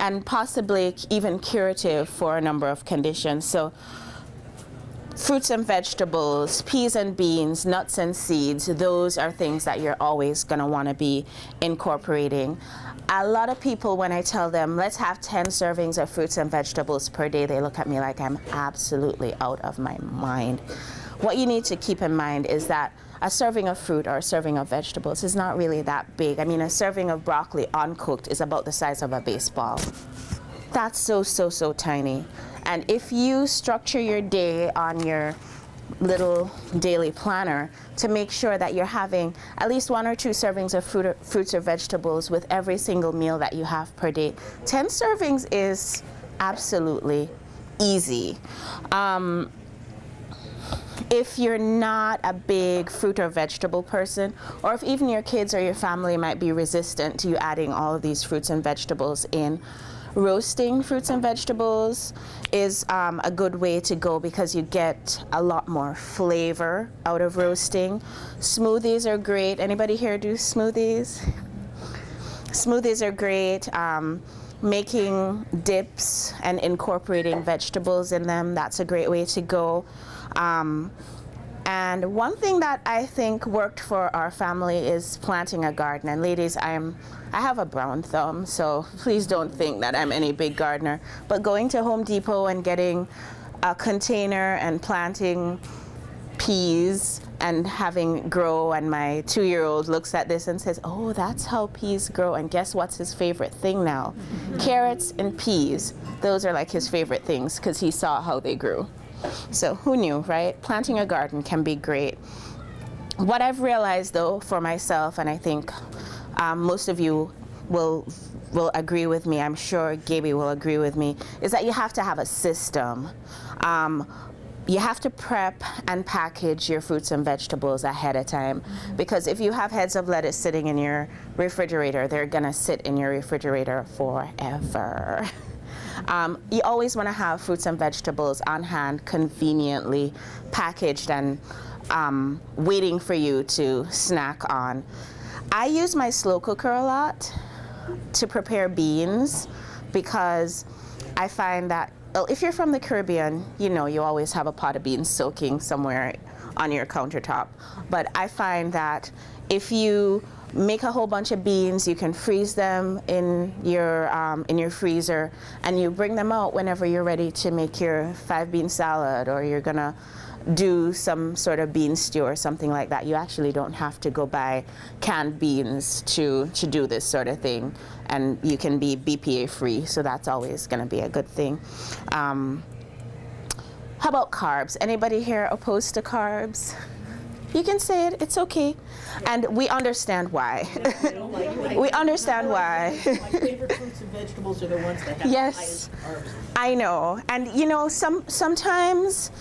and possibly even curative for a number of conditions. So fruits and vegetables, peas and beans, nuts and seeds, those are things that you're always going to want to be incorporating. A lot of people, when I tell them, let's have 10 servings of fruits and vegetables per day, they look at me like I'm absolutely out of my mind. What you need to keep in mind is that a serving of fruit or a serving of vegetables is not really that big. I mean, a serving of broccoli uncooked is about the size of a baseball. That's so tiny. And if you structure your day on your little daily planner to make sure that you're having at least 1 or 2 servings of fruits or vegetables with every single meal that you have per day, 10 servings is absolutely easy. If you're not a big fruit or vegetable person, or if even your kids or your family might be resistant to you adding all of these fruits and vegetables in, roasting fruits and vegetables is a good way to go because you get a lot more flavor out of roasting. Smoothies are great. Anybody here do smoothies? Smoothies are great. Making dips and incorporating vegetables in them, that's a great way to go. And one thing that I think worked for our family is planting a garden. And ladies, I have a brown thumb, so please don't think that I'm any big gardener. But going to Home Depot and getting a container and planting peas and having grow, and my 2-year-old looks at this and says, oh, that's how peas grow. And guess what's his favorite thing now? Carrots and peas. Those are like his favorite things because he saw how they grew. So who knew, right? Planting a garden can be great. What I've realized though for myself, and I think most of you will agree with me, I'm sure Gaby will agree with me, is that you have to have a system. You have to prep and package your fruits and vegetables ahead of time, because if you have heads of lettuce sitting in your refrigerator, they're gonna sit in your refrigerator forever. You always want to have fruits and vegetables on hand, conveniently packaged and waiting for you to snack on. I use my slow cooker a lot to prepare beans because I find that, well, if you're from the Caribbean, you know you always have a pot of beans soaking somewhere on your countertop. But I find that if you make a whole bunch of beans, you can freeze them in your freezer, and you bring them out whenever you're ready to make your 5-bean salad, or you're gonna do some sort of bean stew or something like that. You actually don't have to go buy canned beans to do this sort of thing, and you can be BPA free, so that's always gonna be a good thing. How about carbs? Anybody here opposed to carbs? You can say it, it's okay. And we understand why. We understand why. My favorite fruits and vegetables are the ones that have yes, the highest carbs. I know. And you know, sometimes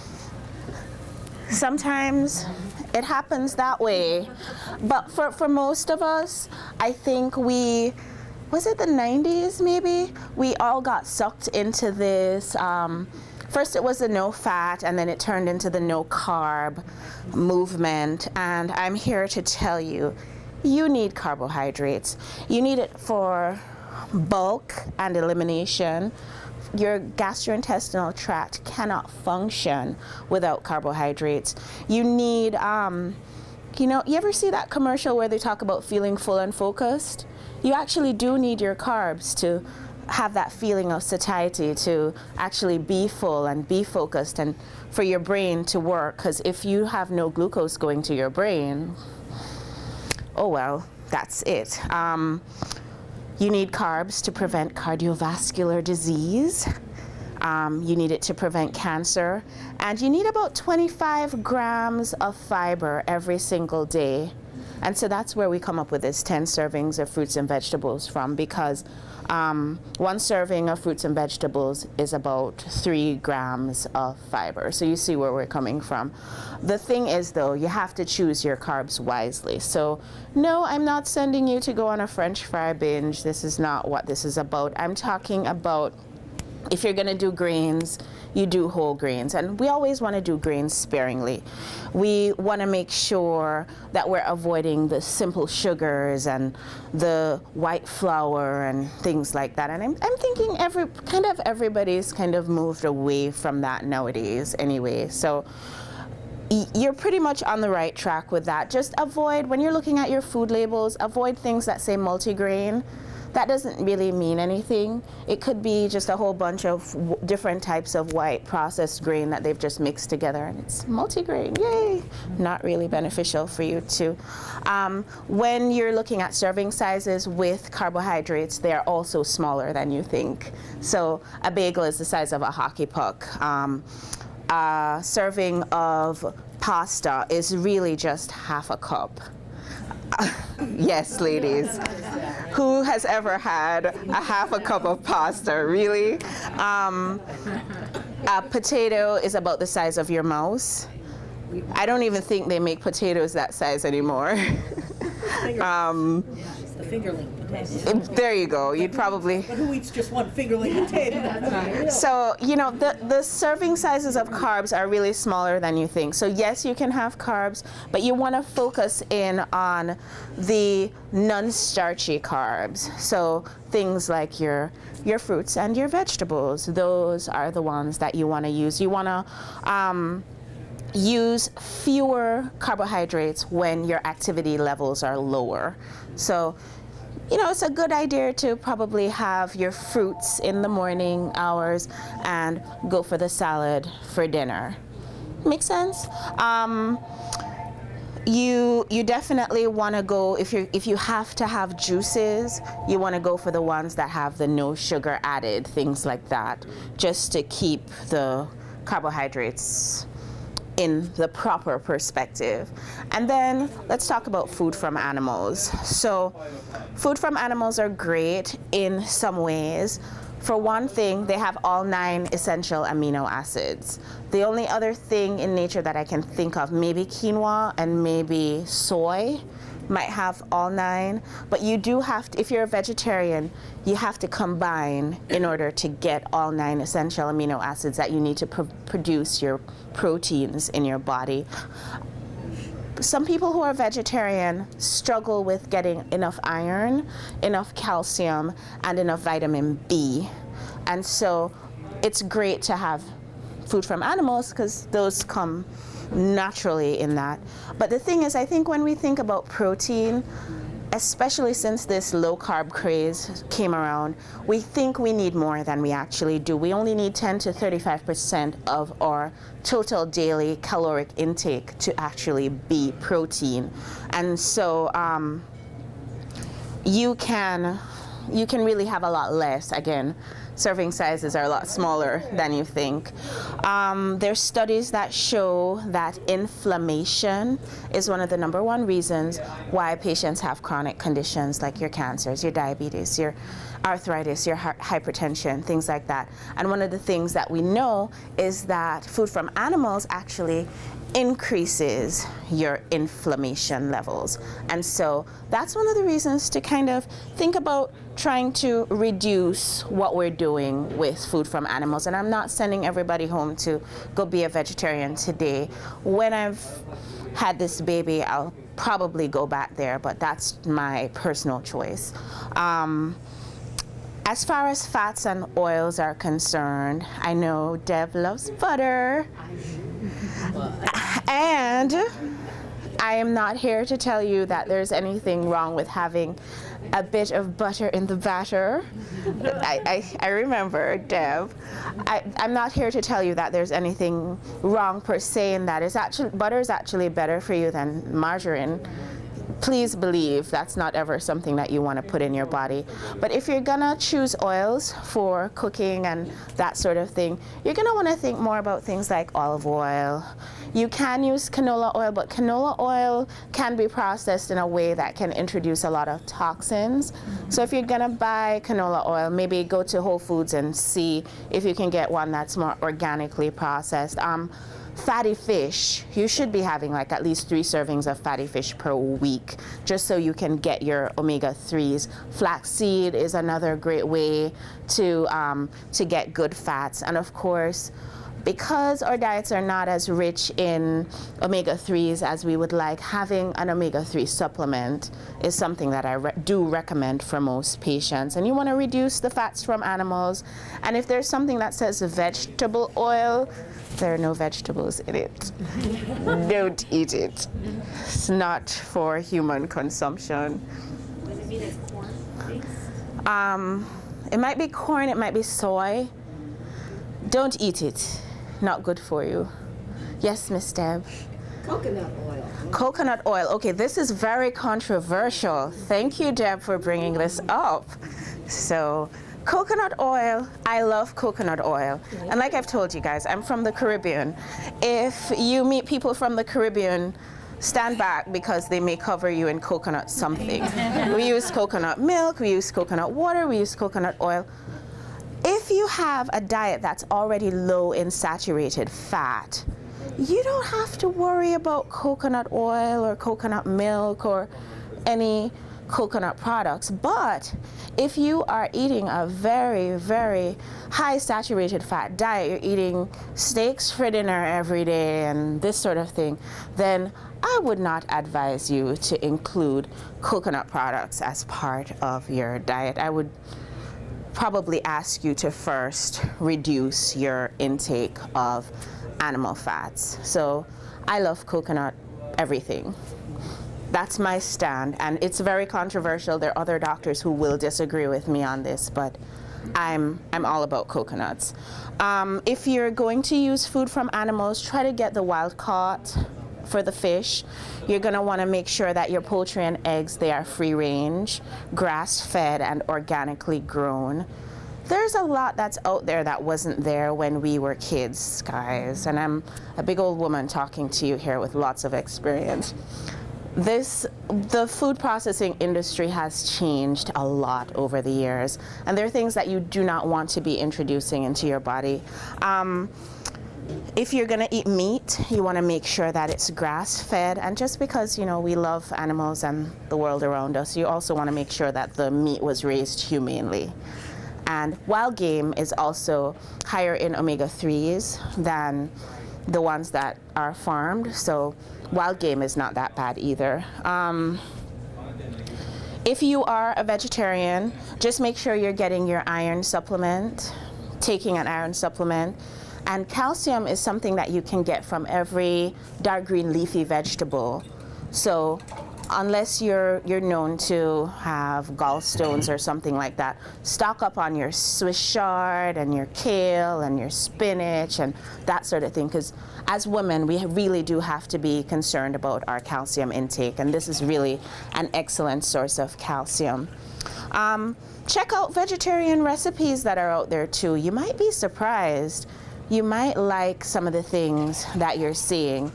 it happens that way. But for most of us, I think was it the 90s maybe? We all got sucked into this, first it was the no fat, and then it turned into the no carb movement. And I'm here to tell you, you need carbohydrates. You need it for bulk and elimination. Your gastrointestinal tract cannot function without carbohydrates. You need, you know, you ever see that commercial where they talk about feeling full and focused? You actually do need your carbs to have that feeling of satiety, to actually be full and be focused, and for your brain to work. Because if you have no glucose going to your brain, oh well, that's it. You need carbs to prevent cardiovascular disease. You need it to prevent cancer. And you need about 25 grams of fiber every single day. And so that's where we come up with this 10 servings of fruits and vegetables from, because 1 serving of fruits and vegetables is about 3 grams of fiber. So you see where we're coming from. The thing is, though, you have to choose your carbs wisely. So no, I'm not sending you to go on a French fry binge. This is not what this is about. I'm talking about If you're going to do grains, you do whole grains. And we always want to do grains sparingly. We want to make sure that we're avoiding the simple sugars and the white flour and things like that. And I'm thinking everybody's kind of moved away from that nowadays anyway. So you're pretty much on the right track with that. Just avoid, when you're looking at your food labels, avoid things that say multigrain. That doesn't really mean anything. It could be just a whole bunch of different types of white processed grain that they've just mixed together, and it's multigrain, yay! Not really beneficial for you too. When you're looking at serving sizes with carbohydrates, they're also smaller than you think. So a bagel is the size of a hockey puck. A serving of pasta is really just half a cup. Yes, ladies. Who has ever had a half a cup of pasta, really? A potato is about the size of your mouse. I don't even think they make potatoes that size anymore. The fingerling potato. There you go. You'd probably. But who eats just one fingerling potato? So, you know, the serving sizes of carbs are really smaller than you think. So yes, you can have carbs, but you want to focus in on the non-starchy carbs. So things like your fruits and your vegetables, those are the ones that you want to use. You want to use fewer carbohydrates when your activity levels are lower. So, you know, it's a good idea to probably have your fruits in the morning hours and go for the salad for dinner. Make sense? You definitely want to go, if you have to have juices, you want to go for the ones that have the no sugar added, things like that, just to keep the carbohydrates in the proper perspective. And then let's talk about food from animals. So food from animals are great in some ways. For one thing, they have all 9 essential amino acids. The only other thing in nature that I can think of, maybe quinoa and maybe soy might have all 9, but you do have to, if you're a vegetarian, you have to combine in order to get all 9 essential amino acids that you need to produce your proteins in your body. Some people who are vegetarian struggle with getting enough iron, enough calcium, and enough vitamin B. And so it's great to have food from animals because those come naturally in that. But the thing is, I think when we think about protein, especially since this low carb craze came around, we think we need more than we actually do. We only need 10 to 35% of our total daily caloric intake to actually be protein. And so you can really have a lot less. Again, serving sizes are a lot smaller than you think. There's studies that show that inflammation is one of the #1 reasons why patients have chronic conditions like your cancers, your diabetes, your arthritis, your hypertension, things like that. And one of the things that we know is that food from animals actually increases your inflammation levels. And so that's one of the reasons to kind of think about trying to reduce what we're doing with food from animals. And I'm not sending everybody home to go be a vegetarian today. When I've had this baby, I'll probably go back there, but that's my personal choice. As far as fats and oils are concerned, I know Deb loves butter. And I am not here to tell you that there's anything wrong with having a bit of butter in the batter. I remember, Deb, I'm not here to tell you that there's anything wrong per se in that. Butter is actually better for you than margarine. Please believe that's not ever something that you want to put in your body. But if you're gonna choose oils for cooking and that sort of thing, you're gonna want to think more about things like olive oil. You can use canola oil, but canola oil can be processed in a way that can introduce a lot of toxins. So if you're gonna buy canola oil, maybe go to Whole Foods and see if you can get one that's more organically processed. fatty fish, you should be having like at least 3 servings of fatty fish per week, just so you can get your omega-3s. Flaxseed is another great way to get good fats. And of course, because our diets are not as rich in omega-3s as we would like, having an omega-3 supplement is something that I do recommend for most patients. And you want to reduce the fats from animals. And if there's something that says vegetable oil, there are no vegetables in it. Don't eat it. It's not for human consumption. Does it mean it's corn-based? It might be corn, it might be soy. Don't eat it. Not good for you. Yes, Miss Deb. Coconut oil. Coconut oil. Okay, this is very controversial. Thank you, Deb, for bringing this up. So, coconut oil, I love coconut oil. And like I've told you guys, I'm from the Caribbean. If you meet people from the Caribbean, stand back because they may cover you in coconut something. We use coconut milk, we use coconut water, we use coconut oil. If you have a diet that's already low in saturated fat, you don't have to worry about coconut oil or coconut milk or any coconut products. But if you are eating a very, very high saturated fat diet, you're eating steaks for dinner every day and this sort of thing, then I would not advise you to include coconut products as part of your diet. I would probably ask you to first reduce your intake of animal fats. So I love coconut everything. That's my stand, and it's very controversial. There are other doctors who will disagree with me on this, but I'm all about coconuts. If you're going to use food from animals, try to get the wild caught for the fish. You're going to want to make sure that your poultry and eggs, they are free range, grass fed and organically grown. There's a lot that's out there that wasn't there when we were kids, guys, and I'm a big old woman talking to you here with lots of experience. The food processing industry has changed a lot over the years, and there are things that you do not want to be introducing into your body. If you're gonna eat meat, you wanna make sure that it's grass-fed, and just because, you know, we love animals and the world around us, you also wanna make sure that the meat was raised humanely. And wild game is also higher in omega-3s than the ones that are farmed, so wild game is not that bad either. If you are a vegetarian, just make sure you're getting your iron supplement, taking an iron supplement. And calcium is something that you can get from every dark green leafy vegetable. So unless you're known to have gallstones or something like that, stock up on your Swiss chard and your kale and your spinach and that sort of thing, because as women, we really do have to be concerned about our calcium intake, and this is really an excellent source of calcium. Check out vegetarian recipes that are out there too. You might be surprised. You might like some of the things that you're seeing.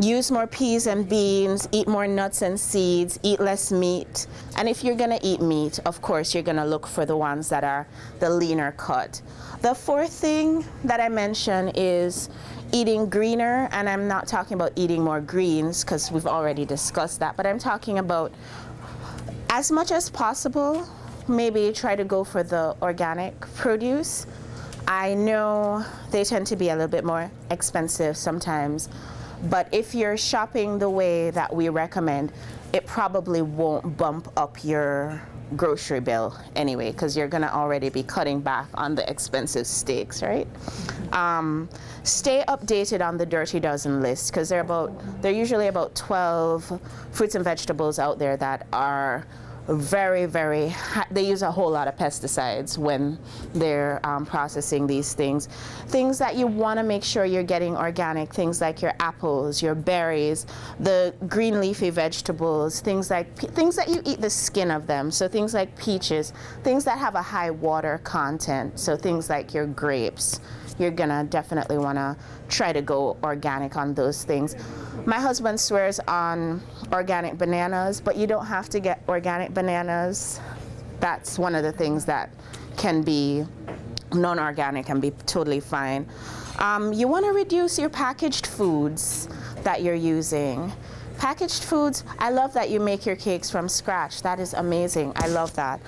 Use more peas and beans, eat more nuts and seeds, eat less meat. And if you're gonna eat meat, of course, you're gonna look for the ones that are the leaner cut. The fourth thing that I mentioned is eating greener, and I'm not talking about eating more greens because we've already discussed that, but I'm talking about as much as possible, maybe try to go for the organic produce. I know they tend to be a little bit more expensive sometimes, but if you're shopping the way that we recommend, it probably won't bump up your grocery bill anyway, because you're gonna already be cutting back on the expensive steaks, right? Stay updated on the Dirty Dozen list, because they're usually about 12 fruits and vegetables out there that are very, very, they use a whole lot of pesticides when they're processing these things. Things that you want to make sure you're getting organic, things like your apples, your berries, the green leafy vegetables, things that you eat the skin of them, so things like peaches, things that have a high water content, so things like your grapes. You're gonna definitely want to try to go organic on those things. My husband swears on organic bananas, but you don't have to get organic bananas. That's one of the things that can be non-organic and be totally fine. You want to reduce your packaged foods that you're using. Packaged foods, I love that you make your cakes from scratch. That is amazing. I love that.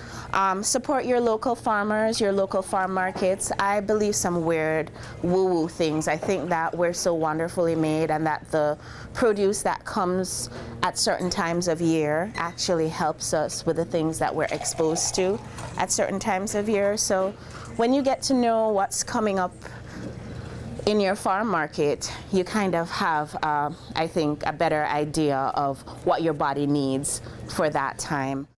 Support your local farmers, your local farm markets. I believe some weird woo-woo things. I think that we're so wonderfully made, and that the produce that comes at certain times of year actually helps us with the things that we're exposed to at certain times of year. So when you get to know what's coming up in your farm market, you kind of have, I think, a better idea of what your body needs for that time.